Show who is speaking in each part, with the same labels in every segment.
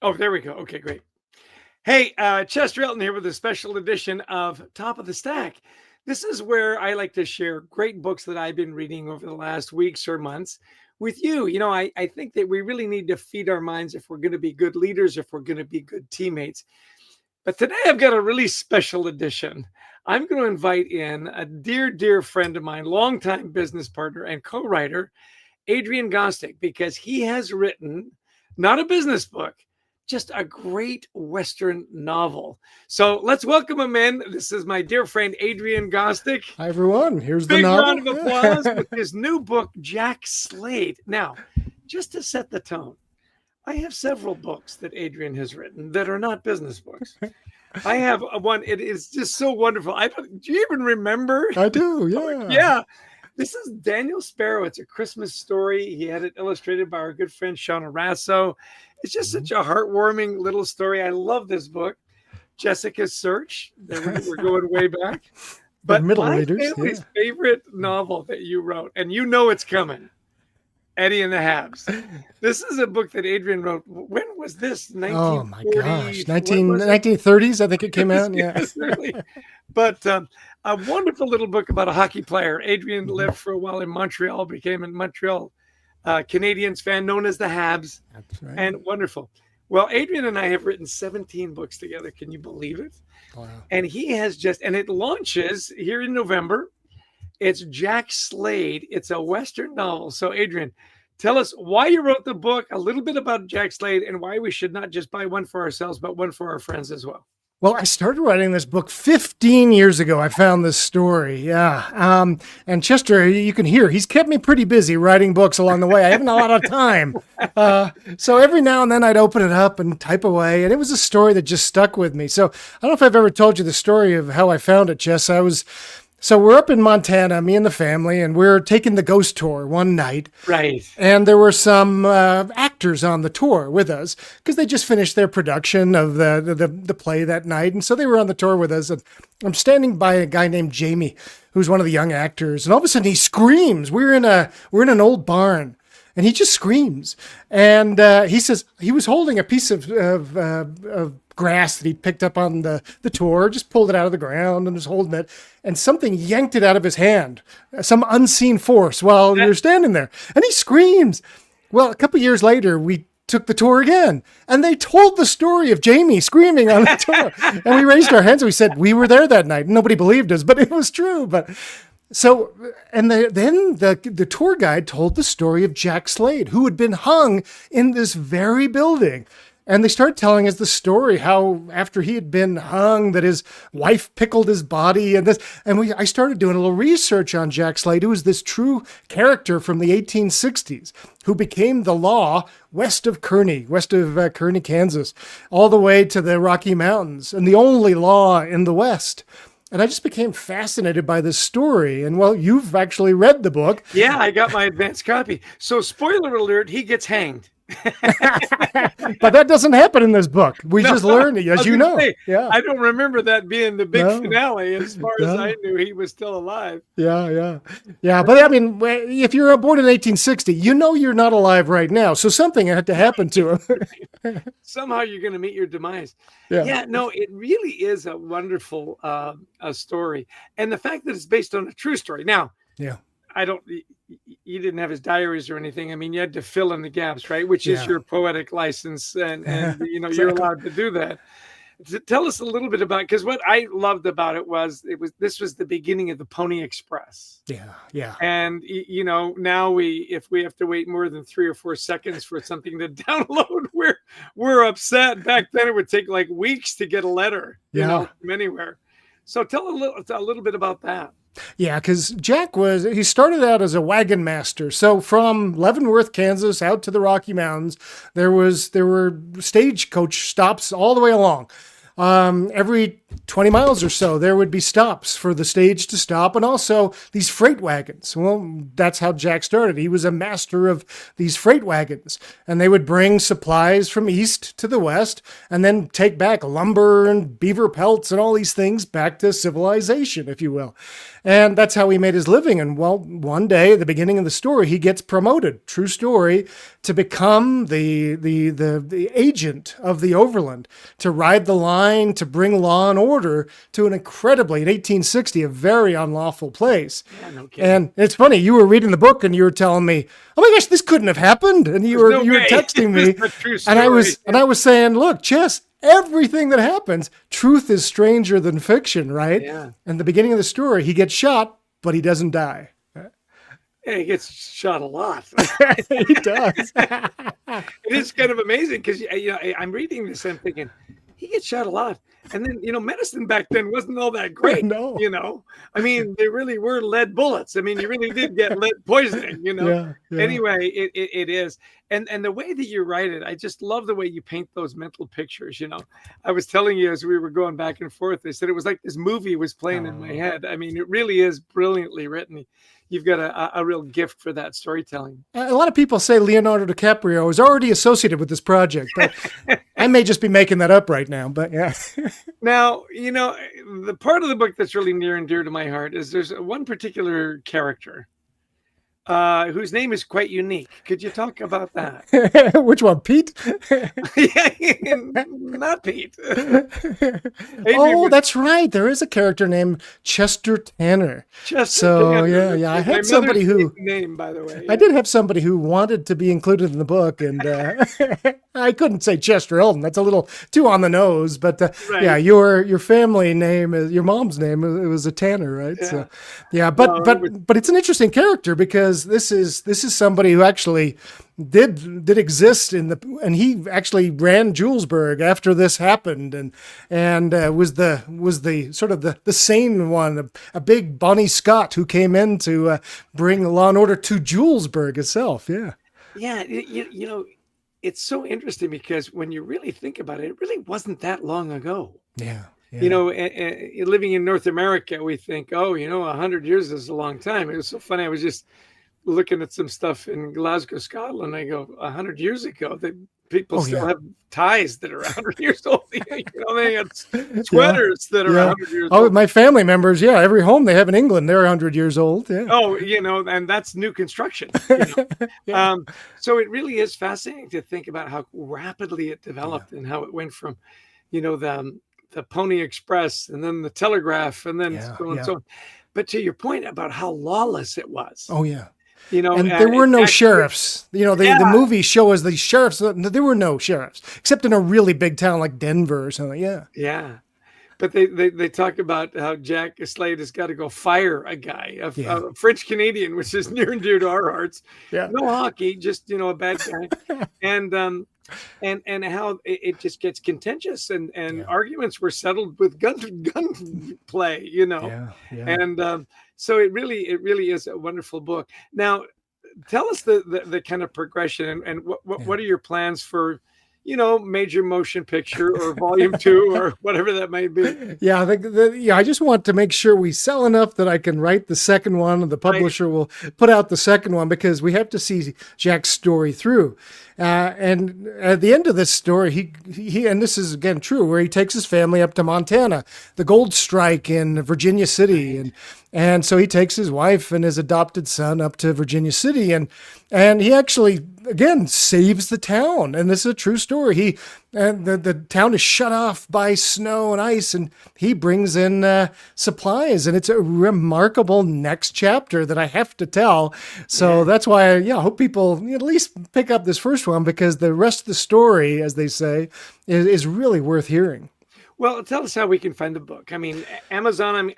Speaker 1: Oh, there we go. Okay, great. Hey, Chester Elton here with a special edition of Top of the Stack. This is where I like to share great books that I've been reading over the last weeks or months with you. I think that we really need to feed our minds if we're going to be good leaders, if we're going to be good teammates. But today I've got a really special edition. I'm going to invite in a dear, dear friend of mine, longtime business partner and co-writer, Adrian Gostick, because he has written not a business book, just a great Western novel. So let's welcome him in. This is my dear friend, Adrian Gostick.
Speaker 2: Hi, everyone. Here's the
Speaker 1: Big
Speaker 2: novel.
Speaker 1: round of applause with his new book, Jack Slade. Now, just to set the tone, I have several books that Adrian has written that are not business books. I have one. It is just so wonderful. Do you even remember?
Speaker 2: I do, yeah.
Speaker 1: Yeah. This is Daniel Sparrow. It's a Christmas story. He had it illustrated by our good friend, Shauna Rasso. It's just such a heartwarming little story. I love this book. Jessica's Search. We're going way back. But
Speaker 2: middle
Speaker 1: my
Speaker 2: readers,
Speaker 1: family's favorite novel that you wrote, and you know it's coming, Eddie and the Habs. This is a book that Adrian wrote. When was this?
Speaker 2: Oh, my gosh. 1930s, I think it came out. Yeah.
Speaker 1: Yes, really. But a wonderful little book about a hockey player. Adrian lived for a while in Montreal, became a Montreal Canadiens fan known as the Habs.
Speaker 2: That's right.
Speaker 1: And wonderful. Well, Adrian and I have written 17 books together. Can you believe it?
Speaker 2: Wow.
Speaker 1: And he has and it launches here in November. It's Jack Slade. It's a Western novel. So, Adrian, tell us why you wrote the book, a little bit about Jack Slade, and why we should not just buy one for ourselves, but one for our friends as well.
Speaker 2: Well, I started writing this book 15 years ago. I found this story. Yeah. And Chester, you can hear, he's kept me pretty busy writing books along the way. I haven't a lot of time. So every now and then I'd open it up and type away. And it was a story that just stuck with me. So I don't know if I've ever told you the story of how I found it, Jess. So we're up in Montana, me and the family, and we're taking the ghost tour one night.
Speaker 1: Right.
Speaker 2: And there were some actors on the tour with us because they just finished their production of the play that night. And so they were on the tour with us. And I'm standing by a guy named Jamie, who's one of the young actors. And all of a sudden he screams. We're in an old barn. And he just screams. And he says he was holding a piece of grass that he picked up on the tour, just pulled it out of the ground and was holding it. And something yanked it out of his hand, some unseen force while we were standing there. And he screams. Well, a couple of years later, we took the tour again. And they told the story of Jamie screaming on the tour. And we raised our hands and we said, we were there that night. Nobody believed us, but it was true. So, and then the tour guide told the story of Jack Slade, who had been hung in this very building. And they started telling us the story, how after he had been hung, that his wife pickled his body and this. And I started doing a little research on Jack Slade, who was this true character from the 1860s, who became the law west of Kearney, Kansas, all the way to the Rocky Mountains, and the only law in the West. And I just became fascinated by this story. And well, you've actually read the book.
Speaker 1: Yeah, I got my advanced copy. So spoiler alert, he gets hanged.
Speaker 2: But that doesn't happen in this book. We just learned it, as you know.
Speaker 1: Yeah. I don't remember that being the big finale. As far as I knew, he was still alive.
Speaker 2: Yeah. But I mean, if you're born in 1860, you know you're not alive right now. So something had to happen to him.
Speaker 1: Somehow you're going to meet your demise. Yeah, no, it really is a wonderful story. And the fact that it's based on a true story. Now, you didn't have his diaries or anything. I mean, you had to fill in the gaps, right? Which is your poetic license. And exactly. You're allowed to do that. Tell us a little bit about, because what I loved about it was this was the beginning of the Pony Express.
Speaker 2: Yeah.
Speaker 1: And now if we have to wait more than 3 or 4 seconds for something to download, we're upset. Back then it would take like weeks to get a letter, from anywhere. So tell a little bit about that.
Speaker 2: Yeah, because Jack he started out as a wagon master. So from Leavenworth, Kansas, out to the Rocky Mountains, there were stagecoach stops all the way along. Every 20 miles or so, there would be stops for the stage to stop, and also these freight wagons. Well, that's how Jack started. He was a master of these freight wagons, and they would bring supplies from east to the west and then take back lumber and beaver pelts and all these things back to civilization, if you will. And that's how he made his living. And well, one day, at the beginning of the story, he gets promoted, true story, to become the agent of the Overland, to ride the line, to bring law and order to an incredibly, in 1860, a very unlawful place.
Speaker 1: Yeah, no kidding.
Speaker 2: And it's funny, you were reading the book and you were telling me, "Oh my gosh, this couldn't have happened." And you were texting me, and I was saying, "Look, Chess, everything that happens, truth is stranger than fiction, right?"
Speaker 1: Yeah.
Speaker 2: And the beginning of the story, he gets shot, but he doesn't die.
Speaker 1: Yeah, he gets shot a lot.
Speaker 2: He does.
Speaker 1: It is kind of amazing because I'm reading this and I'm thinking, he gets shot a lot. And then, medicine back then wasn't all that great.
Speaker 2: No.
Speaker 1: I mean, they really were lead bullets. I mean, you really did get lead poisoning,
Speaker 2: Yeah.
Speaker 1: Anyway, it is. And the way that you write it, I just love the way you paint those mental pictures. I was telling you as we were going back and forth, I said it was like this movie was playing in my head. I mean, it really is brilliantly written. You've got a real gift for that storytelling.
Speaker 2: A lot of people say Leonardo DiCaprio is already associated with this project, but I may just be making that up right now, but yeah.
Speaker 1: Now, the part of the book that's really near and dear to my heart is there's one particular character whose name is quite unique. Could you talk about that?
Speaker 2: Which one, Pete?
Speaker 1: Yeah, not Pete.
Speaker 2: Oh, that's right. There is a character named Chester Tanner. Tanner. Yeah. I had somebody who
Speaker 1: name, by the way.
Speaker 2: I did have somebody who wanted to be included in the book, and I couldn't say Chester Eldon. That's a little too on the nose. But
Speaker 1: right.
Speaker 2: Yeah, your family name is your mom's name. It was a Tanner, right?
Speaker 1: Yeah.
Speaker 2: So yeah, but it's an interesting character because this is somebody who actually did exist and he actually ran Julesburg after this happened and was the sort of the sane one, a big Bonnie Scott who came in to bring law and order to Julesburg itself. Yeah.
Speaker 1: Yeah. It's so interesting because when you really think about it, it really wasn't that long ago.
Speaker 2: Yeah.
Speaker 1: Living in North America, we think, 100 years is a long time. It was so funny. I was just looking at some stuff in Glasgow, Scotland. I go, 100 years ago, that people still have ties that are 100 years old. They had sweaters that are 100 years old.
Speaker 2: Oh, my family members, every home they have in England, they're 100 years old. Yeah.
Speaker 1: Oh, and that's new construction. So it really is fascinating to think about how rapidly it developed and how it went from, the Pony Express and then the telegraph and then so on and so on. But to your point about how lawless it was.
Speaker 2: Oh, yeah. And there were no sheriffs. The movies show us the sheriffs. There were no sheriffs, except in a really big town like Denver or something. Yeah.
Speaker 1: Yeah. But they talk about how Jack Slade has got to go fire a guy, a French Canadian, which is near and dear to our hearts. Yeah. No hockey, just, a bad guy. And how it just gets contentious and arguments were settled with gun play, And so it really is a wonderful book. Now, tell us the kind of progression and what are your plans for, major motion picture or volume 2 or whatever that might be.
Speaker 2: Yeah, I just want to make sure we sell enough that I can write the second one and the publisher will put out the second one because we have to see Jack's story through. And at the end of this story, he and this is again true, where he takes his family up to Montana, the gold strike in Virginia City, and so he takes his wife and his adopted son up to Virginia City, and he actually again saves the town. And this is a true story. The town is shut off by snow and ice, and he brings in supplies, and it's a remarkable next chapter that I have to tell. So that's why I hope people at least pick up this first one because the rest of the story, as they say, is really worth hearing.
Speaker 1: Well, tell us how we can find the book. I mean, Amazon.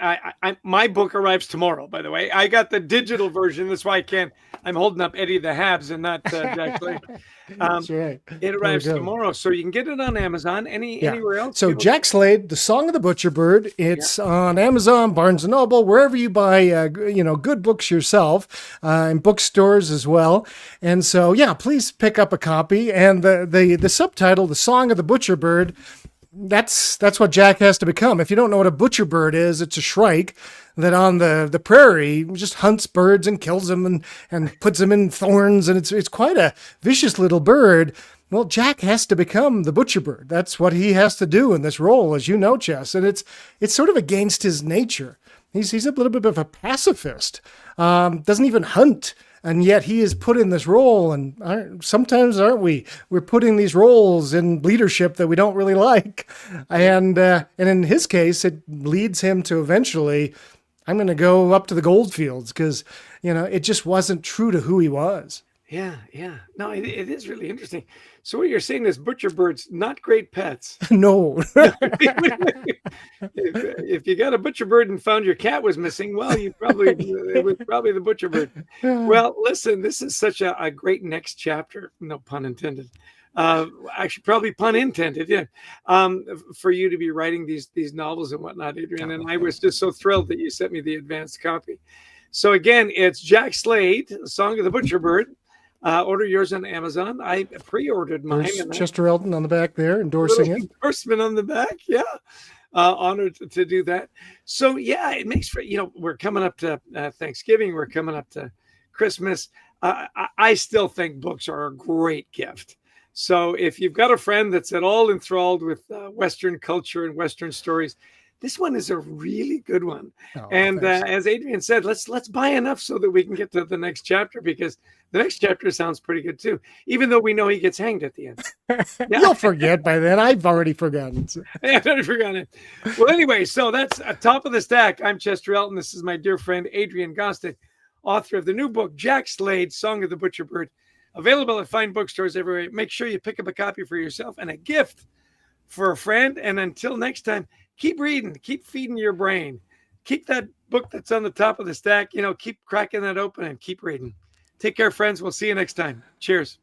Speaker 1: My book arrives tomorrow. By the way, I got the digital version. That's why I'm holding up Eddie the Habs and not Jack Slade.
Speaker 2: That's right.
Speaker 1: It arrives tomorrow, so you can get it on Amazon. Anywhere else?
Speaker 2: So Jack Slade, The Song of the Butcherbird. It's on Amazon, Barnes and Noble, wherever you buy good books yourself, in bookstores as well. And so please pick up a copy. And the subtitle, The Song of the Butcherbird. that's what Jack has to become. If you don't know what a butcherbird is, it's a shrike that on the prairie just hunts birds and kills them and puts them in thorns, and it's quite a vicious little bird. Well, Jack has to become the butcherbird. That's what he has to do in this role, as you know, Chess, and it's sort of against his nature. He's a little bit of a pacifist. Doesn't even hunt. And yet he is put in this role, and sometimes aren't we? We're putting these roles in leadership that we don't really like, and in his case, it leads him to eventually, I'm going to go up to the goldfields because it just wasn't true to who he was.
Speaker 1: Yeah, yeah. No, it is really interesting. So what you're saying is butcherbirds, not great pets.
Speaker 2: No.
Speaker 1: If you got a butcherbird and found your cat was missing, well, it was probably the butcherbird. Well, listen, this is such a great next chapter. No pun intended. Actually, probably pun intended. Yeah. For you to be writing these novels and whatnot, Adrian. And I was just so thrilled that you sent me the advanced copy. So again, it's Jack Slade, Song of the Butcherbird. Order yours on Amazon. I pre-ordered mine.
Speaker 2: And Chester Elton on the back there endorsing it.
Speaker 1: Endorsement on the back. Yeah. Honored to do that. So yeah, it makes for, we're coming up to Thanksgiving. We're coming up to Christmas. I still think books are a great gift. So if you've got a friend that's at all enthralled with Western culture and Western stories, this one is a really good one. Oh, and as Adrian said, let's buy enough so that we can get to the next chapter, because the next chapter sounds pretty good too, even though we know he gets hanged at the end.
Speaker 2: Yeah. You'll forget by then. I've already forgotten.
Speaker 1: Yeah, I've already forgotten it. Well, anyway, so that's Top of the Stack. I'm Chester Elton. This is my dear friend Adrian Gostick, author of the new book, Jack Slade, Song of the Butcherbird, available at fine bookstores everywhere. Make sure you pick up a copy for yourself and a gift for a friend. And until next time, keep reading, keep feeding your brain, keep that book that's on the top of the stack, keep cracking that open and keep reading. Take care, friends. We'll see you next time. Cheers.